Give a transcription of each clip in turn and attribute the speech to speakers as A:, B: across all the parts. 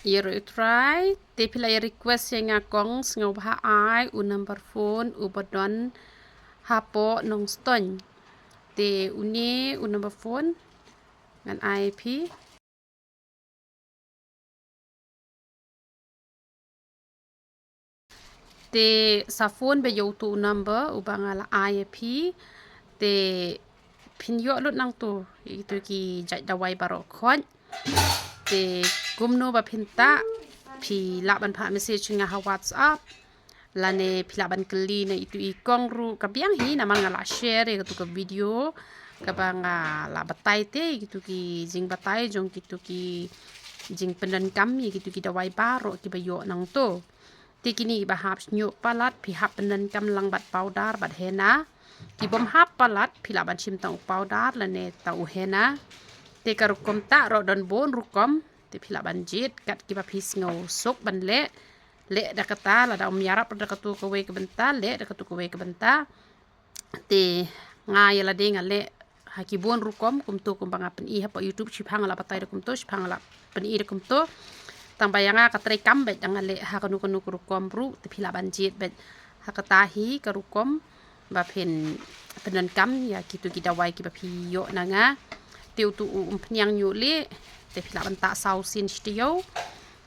A: Iro try te pila request yang ngakong ngau bah ai u number phone u bodon hapo Nongstoin te uni u number phone ngan IP te sa phone be yo tu number u bangala IP te pin yo lut nang tu itu ki jai dawai baro khon te gumno ba pinta pi laban pha message nga ha WhatsApp lane pilaban keli na itu I kong ru kabiang hi na mangala share gitu ke video kabanga la batai te gitu ki jing batai jong gitu ki jing pendan kami gitu ki dawai baro ki bayo nang to ti kini bahap nyu palat pi hap pendan kam lang bat powder bat hena ki bom hap palat pilaban chim tang powder lane tau hena te karukom ta ro don bon rukom te pilaban jit kat ki ba pis ngau sok ban le dakata la da miarap dakatu ko we ke benta le dakatu ko we ke benta te ngai la de ngale haki bon rukom kum to kum banga pen I ha pa YouTube chipang la patai kum to chipang la pen I kum to tang bayanga ka tre kam bet ngale ha kanu kanu rukom ru te pilaban jit bet ha kata hi ka rukom ba pen penan kam ya kitu kita wai ki ba pi yo nanga tiu tu umphniang Ñiuhlieh te pila banta sau sin stio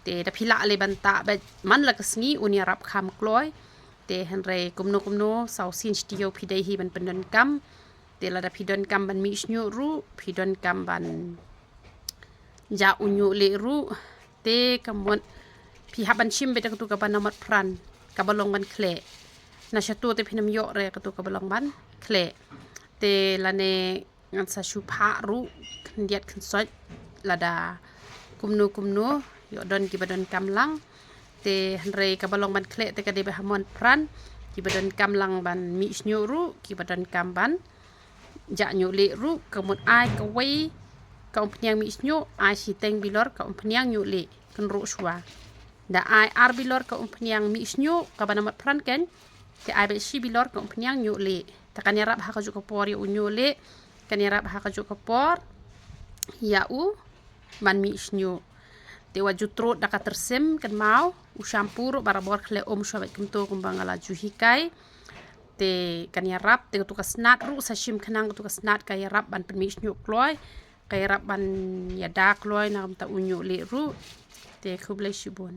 A: te da pila le banta ba man la kasngi unia rap kham kloi te henre kumno sau sin stio pi dei hi ban pendan kam te la da pidon kam ban mi snyu ru pidon kam ban ja Ñiuhlieh ru te kamon pi haban chim be tu ka ban namat pran ka balong ban kle na shatu te pinam yo re ka tu ka balong ban kle te la ne ngan sa shupha ru ndiat kan soj lada kumno yo don ki badon kamlang te henre ka balong ban kle te ka de hamon pran ki badon kamlang ban mi snyu ru ki badon kam ban ja Ñiuhlieh ru kamon ai ka wei ka umphniang mi snyu ai si teng bilor ka umphniang Ñiuhlieh kan ru shwa da ai ar bilor ka umphniang mi snyu ka banamat pran ken te ai be si bilor ka umphniang Ñiuhlieh ta kan yarap ha ka ju ka por yo Ñiuhlieh kan yarap ha ka ju ka por ya u man mi snyu te waju trot da ka tersem kan mau u shampoo ro barabor khle shwabet kumto kumbangala ju hikai te kan yarap te tu ka snat ru sa shim khanang tu ka snat ka yarap ban pen mi snyu kloi ka yarap ban ya da kloi na ta u Ñiuhlieh ru te khublai shibun